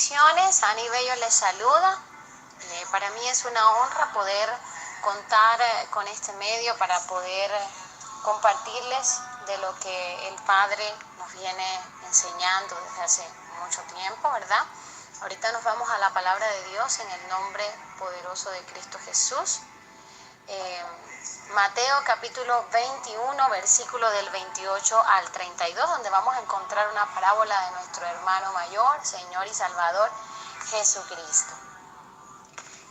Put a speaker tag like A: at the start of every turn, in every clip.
A: Bendiciones, Ani Bello les saluda. Para mí es una honra poder contar con este medio para poder compartirles de lo que el Padre nos viene enseñando desde hace mucho tiempo, ¿verdad? Ahorita nos vamos a la palabra de Dios en el nombre poderoso de Cristo Jesús. Mateo capítulo 21, versículo del 28 al 32, donde vamos a encontrar una parábola de nuestro hermano mayor, Señor y Salvador Jesucristo.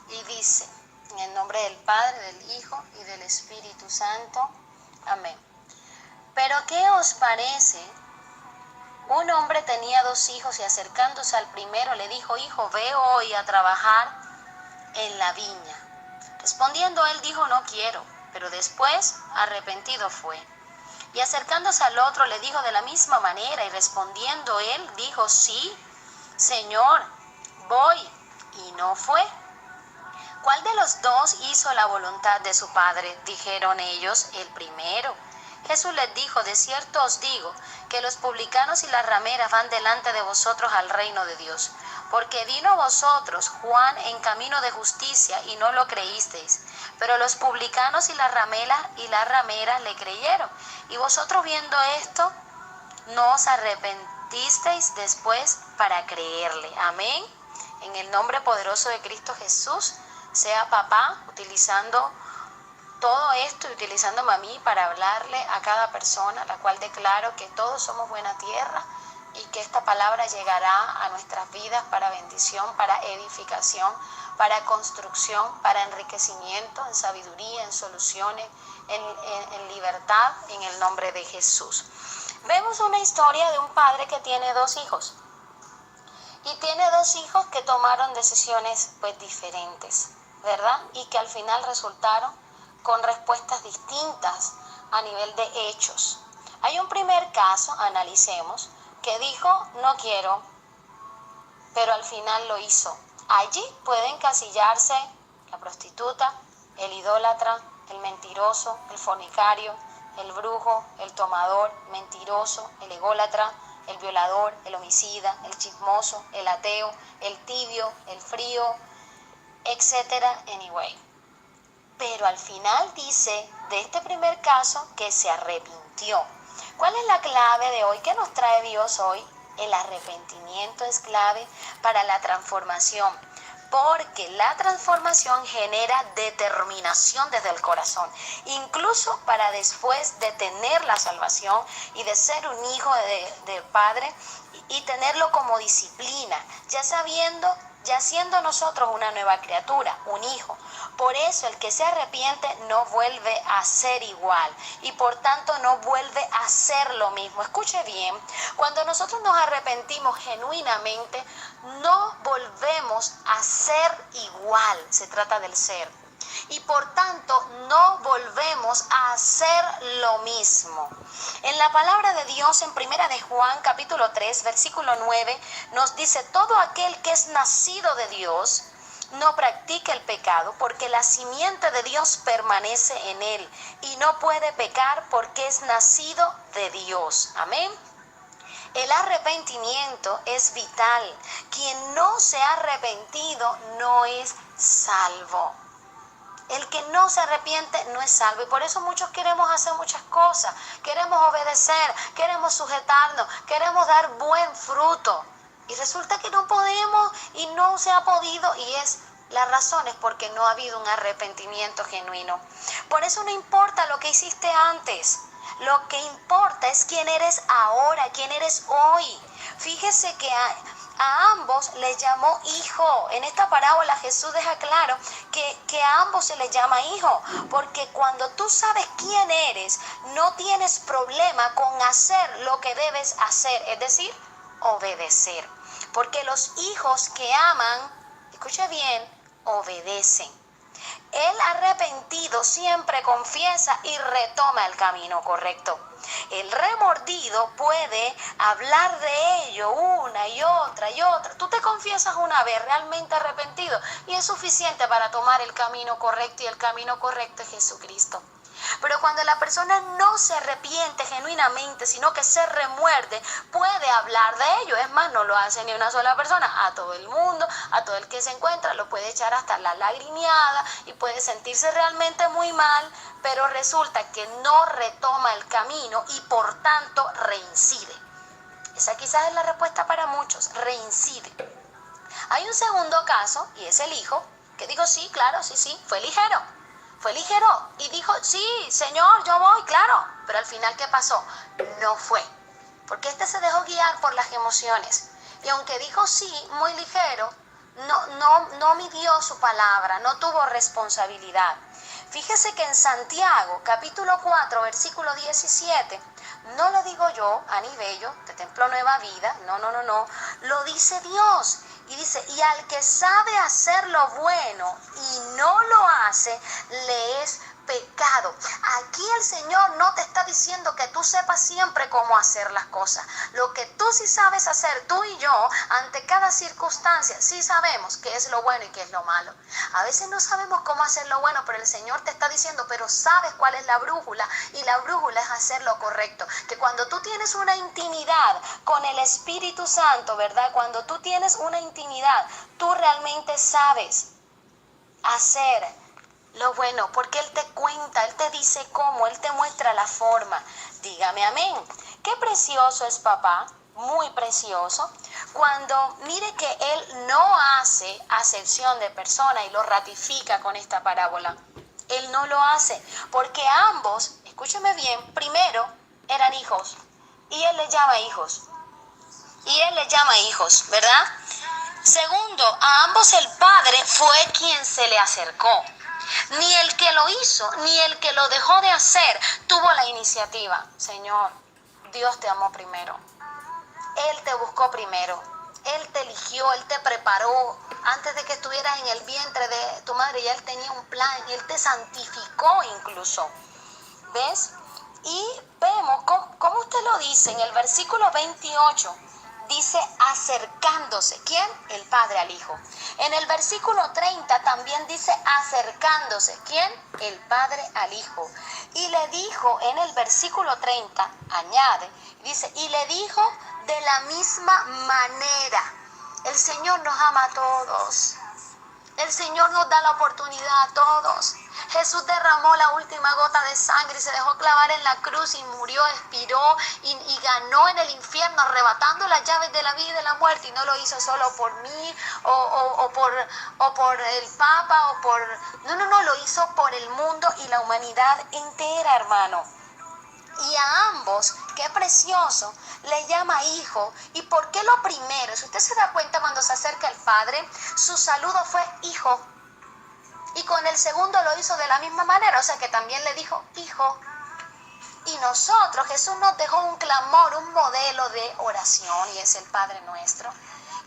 A: Y dice, en el nombre del Padre, del Hijo y del Espíritu Santo. Amén. Pero ¿qué os parece? Un hombre tenía 2 hijos y acercándose al primero le dijo: Hijo, ve hoy a trabajar en la viña. Respondiendo él dijo: No quiero. Pero después arrepentido fue. Y acercándose al otro le dijo de la misma manera, y respondiendo él dijo: Sí, Señor, voy. Y no fue. ¿Cuál de los 2 hizo la voluntad de su padre? Dijeron ellos: El primero. Jesús les dijo: De cierto os digo, que los publicanos y las rameras van delante de vosotros al reino de Dios. Porque vino a vosotros Juan en camino de justicia, y no lo creísteis. Pero los publicanos y las rameras le creyeron. Y vosotros viendo esto, no os arrepentisteis después para creerle. Amén. En el nombre poderoso de Cristo Jesús, sea papá utilizando todo esto y utilizándome a mí para hablarle a cada persona, la cual declaro que todos somos buena tierra y que esta palabra llegará a nuestras vidas para bendición, para edificación, para construcción, para enriquecimiento, en sabiduría, en soluciones, en libertad, en el nombre de Jesús. Vemos una historia de un padre que tiene 2 hijos. Y tiene 2 hijos que tomaron decisiones diferentes, ¿verdad? Y que al final resultaron con respuestas distintas a nivel de hechos. Hay un primer caso, analicemos, que dijo: no quiero, pero al final lo hizo. Allí puede encasillarse la prostituta, el idólatra, el mentiroso, el fornicario, el brujo, el tomador, mentiroso, el ególatra, el violador, el homicida, el chismoso, el ateo, el tibio, el frío, etcétera, anyway. Pero al final dice de este primer caso que se arrepintió. ¿Cuál es la clave de hoy? ¿Qué nos trae Dios hoy? El arrepentimiento es clave para la transformación, porque la transformación genera determinación desde el corazón, incluso para después de tener la salvación y de ser un hijo del Padre y tenerlo como disciplina, ya siendo nosotros una nueva criatura, un hijo. Por eso el que se arrepiente no vuelve a ser igual y por tanto no vuelve a ser lo mismo. Escuche bien, cuando nosotros nos arrepentimos genuinamente, no volvemos a ser igual, se trata del ser. Y por tanto no volvemos a hacer lo mismo. En la palabra de Dios en Primera de Juan capítulo 3 versículo 9 nos dice: todo aquel que es nacido de Dios no practica el pecado, porque la simiente de Dios permanece en él y no puede pecar porque es nacido de Dios. Amén. El arrepentimiento es vital. Quien no se ha arrepentido no es salvo. El que no se arrepiente no es salvo. Y por eso muchos queremos hacer muchas cosas. Queremos obedecer, queremos sujetarnos, queremos dar buen fruto. Y resulta que no podemos y no se ha podido, y la razón es porque no ha habido un arrepentimiento genuino. Por eso no importa lo que hiciste antes. Lo que importa es quién eres ahora, quién eres hoy. Fíjese que a ambos les llamó hijo. En esta parábola Jesús deja claro que a ambos se les llama hijo, porque cuando tú sabes quién eres, no tienes problema con hacer lo que debes hacer, es decir, obedecer. Porque los hijos que aman, escuche bien, obedecen. El arrepentido siempre confiesa y retoma el camino correcto. El remordido puede hablar de ello una y otra y otra. Tú te confiesas una vez realmente arrepentido y es suficiente para tomar el camino correcto, y el camino correcto es Jesucristo. Pero cuando la persona no se arrepiente genuinamente, sino que se remuerde, puede hablar de ello. Es más, no lo hace ni una sola persona, a todo el mundo, a todo el que se encuentra, lo puede echar hasta la lagrimeada y puede sentirse realmente muy mal, pero resulta que no retoma el camino y por tanto reincide. Esa quizás es la respuesta para muchos, reincide. Hay un segundo caso, y es el hijo, que dijo, sí, claro, sí, fue ligero y dijo, sí, Señor, yo voy, claro, pero al final, ¿qué pasó? No fue, porque este se dejó guiar por las emociones, y aunque dijo sí, muy ligero, no midió su palabra, no tuvo responsabilidad. Fíjese que en Santiago, capítulo 4, versículo 17, no lo digo yo, Ani Bello, de Templo Nueva Vida, no, lo dice Dios. Y dice, y al que sabe hacer lo bueno y no lo hace, le es pecado. Aquí el Señor no te está diciendo que tú sepas siempre cómo hacer las cosas. Lo que tú sí sabes hacer, tú y yo, ante cada circunstancia, sí sabemos qué es lo bueno y qué es lo malo. A veces no sabemos cómo hacer lo bueno, pero el Señor te está diciendo, pero sabes cuál es la brújula, y la brújula es hacer lo correcto. Que cuando tú tienes una intimidad con el Espíritu Santo, ¿verdad? Cuando tú tienes una intimidad, tú realmente sabes hacer lo bueno, porque Él te cuenta, Él te dice cómo, Él te muestra la forma. Dígame amén. Qué precioso es papá, muy precioso, cuando mire que Él no hace acepción de persona y lo ratifica con esta parábola. Él no lo hace, porque ambos, escúcheme bien, primero eran hijos, y Él les llama hijos. ¿Verdad? Segundo, a ambos el Padre fue quien se le acercó. Ni el que lo hizo, ni el que lo dejó de hacer, tuvo la iniciativa. Señor, Dios te amó primero. Él te buscó primero. Él te eligió, Él te preparó. Antes de que estuvieras en el vientre de tu madre, ya Él tenía un plan y Él te santificó incluso. ¿Ves? Y vemos cómo usted lo dice en el versículo 28. Dice acercándose. ¿Quién? El Padre al Hijo. En el versículo 30 también dice acercándose. ¿Quién? El Padre al Hijo. Y le dijo en el versículo 30, añade, dice, y le dijo de la misma manera. El Señor nos ama a todos. El Señor nos da la oportunidad a todos. Jesús derramó la última gota de sangre y se dejó clavar en la cruz y murió, expiró y ganó en el infierno, arrebatando las llaves de la vida y de la muerte. Y no lo hizo solo por mí o por el Papa No, lo hizo por el mundo y la humanidad entera, hermano. Y a ambos, qué precioso, le llama hijo. ¿Y por qué lo primero? Si usted se da cuenta cuando se acerca el Padre, su saludo fue hijo. Y con el segundo lo hizo de la misma manera, o sea que también le dijo hijo. Y nosotros, Jesús nos dejó un clamor, un modelo de oración, y es el Padre Nuestro.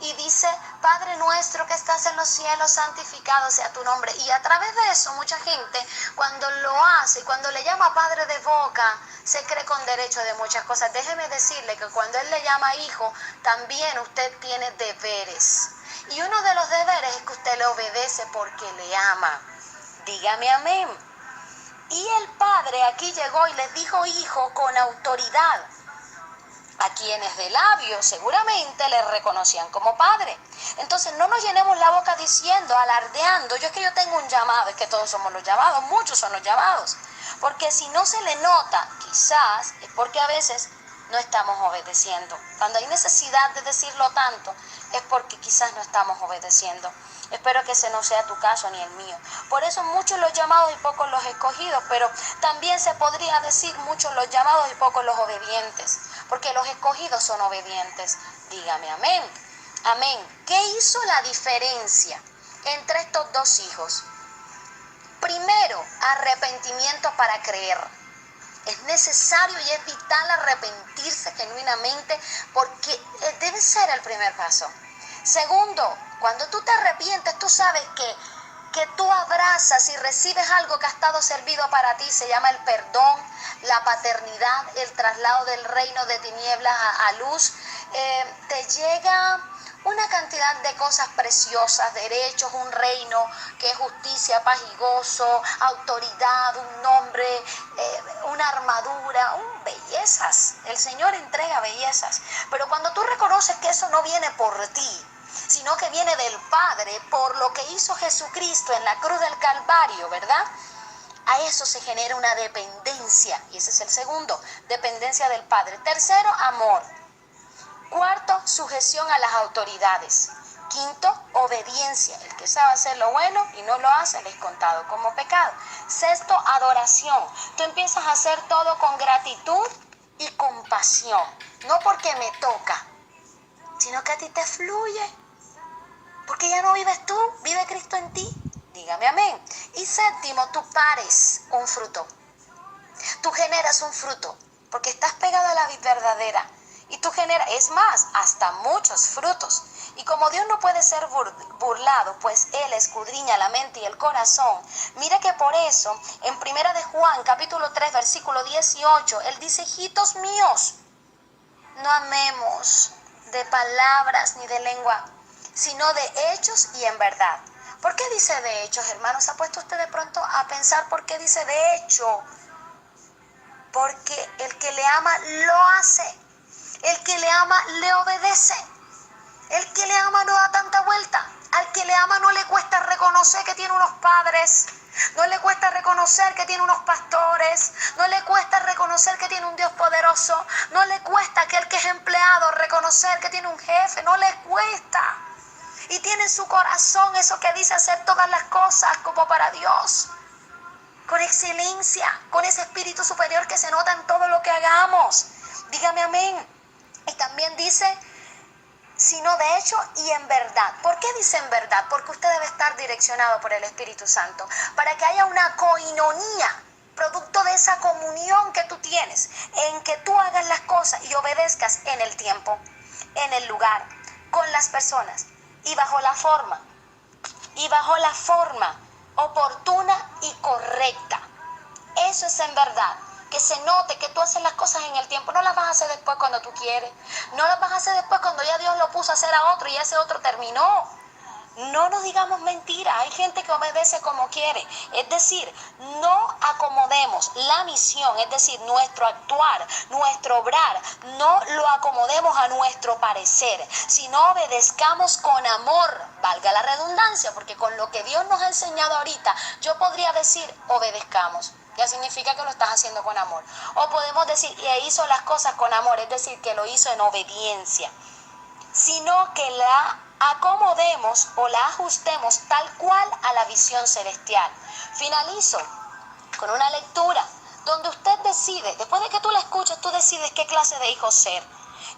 A: Y dice, Padre nuestro que estás en los cielos, santificado sea tu nombre. Y a través de eso, mucha gente, cuando lo hace, cuando le llama Padre de boca, se cree con derecho de muchas cosas. Déjeme decirle que cuando Él le llama hijo, también usted tiene deberes. Y uno de los deberes es que usted le obedece porque le ama. Dígame amén. Y el Padre aquí llegó y les dijo hijo con autoridad. A quienes de labios seguramente le reconocían como padre. Entonces no nos llenemos la boca diciendo, alardeando, es que yo tengo un llamado, es que todos somos los llamados, muchos son los llamados. Porque si no se le nota, quizás es porque a veces no estamos obedeciendo. Cuando hay necesidad de decirlo tanto, es porque quizás no estamos obedeciendo. Espero que ese no sea tu caso ni el mío. Por eso muchos los llamados y pocos los escogidos, pero también se podría decir muchos los llamados y pocos los obedientes, porque los escogidos son obedientes. Dígame amén. Amén. ¿Qué hizo la diferencia entre estos dos hijos? Primero, arrepentimiento para creer. Es necesario y es vital arrepentirse genuinamente porque debe ser el primer paso. Segundo, cuando tú te arrepientes, tú sabes que tú abrazas y recibes algo que ha estado servido para ti. Se llama el perdón, la paternidad, el traslado del reino de tinieblas a luz. Te llega una cantidad de cosas preciosas, derechos, un reino que es justicia, paz y gozo, autoridad, un nombre, una armadura, bellezas. El Señor entrega bellezas. Pero cuando tú reconoces que eso no viene por ti, sino que viene del Padre, por lo que hizo Jesucristo en la cruz del Calvario, ¿verdad? A eso se genera una dependencia. Y ese es el segundo, dependencia del Padre. Tercero, amor. Cuarto, sujeción a las autoridades. Quinto, obediencia. El que sabe hacer lo bueno y no lo hace, le es contado como pecado. Sexto, adoración. Tú empiezas a hacer todo con gratitud y compasión. No porque me toca, sino que a ti te fluye. Porque ya no vives tú, vive Cristo en ti. Dígame amén. Y séptimo, tú pares un fruto. Tú generas un fruto, porque estás pegado a la vid verdadera. Y tú generas, es más, hasta muchos frutos. Y como Dios no puede ser burlado, pues Él escudriña la mente y el corazón. Mira que por eso, en 1 de Juan, capítulo 3, versículo 18, Él dice, hijitos míos, no amemos de palabras ni de lengua, sino de hechos y en verdad. ¿Por qué dice de hechos, hermanos? ¿Se ha puesto usted de pronto a pensar por qué dice de hecho? Porque el que le ama lo hace. El que le ama le obedece. El que le ama no da tanta vuelta. Al que le ama no le cuesta reconocer que tiene unos padres. No le cuesta reconocer que tiene unos pastores. No le cuesta reconocer que tiene un Dios poderoso. No le cuesta a aquel que es empleado reconocer que tiene un jefe. No le cuesta. Y tiene en su corazón eso que dice hacer todas las cosas como para Dios. Con excelencia, con ese espíritu superior que se nota en todo lo que hagamos. Dígame amén. Y también dice, sino de hecho y en verdad. ¿Por qué dice en verdad? Porque usted debe estar direccionado por el Espíritu Santo, para que haya una coinonía, producto de esa comunión que tú tienes, en que tú hagas las cosas y obedezcas en el tiempo, en el lugar, con las personas y bajo la forma oportuna y correcta. Eso es en verdad. Que se note que tú haces las cosas en el tiempo. No las vas a hacer después cuando tú quieres. No las vas a hacer después cuando ya Dios lo puso a hacer a otro y ese otro terminó. No nos digamos mentiras. Hay gente que obedece como quiere. Es decir, no acomodemos la misión, es decir, nuestro actuar, nuestro obrar, no lo acomodemos a nuestro parecer, sino obedezcamos con amor, valga la redundancia, porque con lo que Dios nos ha enseñado ahorita, yo podría decir, obedezcamos. Ya significa que lo estás haciendo con amor. O podemos decir, y hizo las cosas con amor, es decir, que lo hizo en obediencia. Sino que la acomodemos o la ajustemos tal cual a la visión celestial. Finalizo con una lectura donde usted decide, después de que tú la escuchas, tú decides qué clase de hijo ser.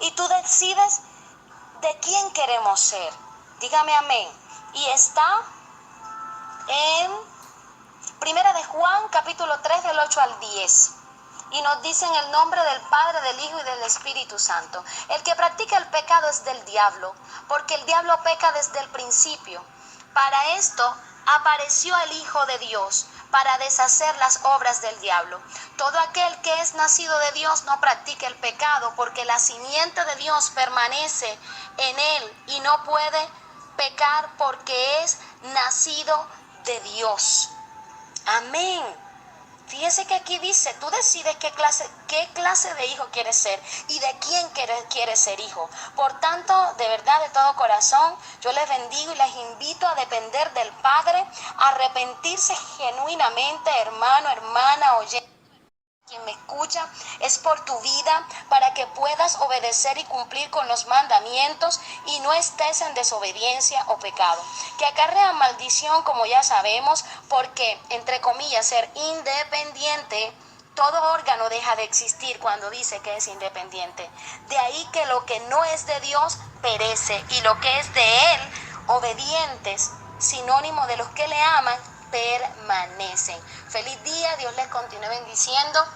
A: Y tú decides de quién queremos ser. Dígame amén. Y está en Primera de Juan, capítulo 3, del 8 al 10. Y nos dice en el nombre del Padre, del Hijo y del Espíritu Santo. El que practica el pecado es del diablo, porque el diablo peca desde el principio. Para esto apareció el Hijo de Dios, para deshacer las obras del diablo. Todo aquel que es nacido de Dios no practica el pecado, porque la simiente de Dios permanece en él y no puede pecar porque es nacido de Dios. Amén. Fíjense que aquí dice, tú decides qué clase de hijo quieres ser y de quién quieres ser hijo. Por tanto, de verdad, de todo corazón, yo les bendigo y les invito a depender del Padre, a arrepentirse genuinamente, hermano, hermana, oyente. Quien me escucha, es por tu vida, para que puedas obedecer y cumplir con los mandamientos y no estés en desobediencia o pecado, que acarrea maldición, como ya sabemos, porque, entre comillas, ser independiente, todo órgano deja de existir cuando dice que es independiente. De ahí que lo que no es de Dios perece, y lo que es de Él, obedientes, sinónimo de los que le aman, permanecen. Feliz día, Dios les continúe bendiciendo.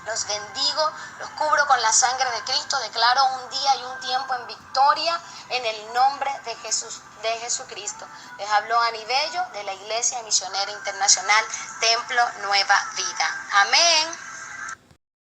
A: Los bendigo, los cubro con la sangre de Cristo, declaro un día y un tiempo en victoria en el nombre de Jesucristo. Les habló Ani Bello de la Iglesia Misionera Internacional Templo Nueva Vida. Amén.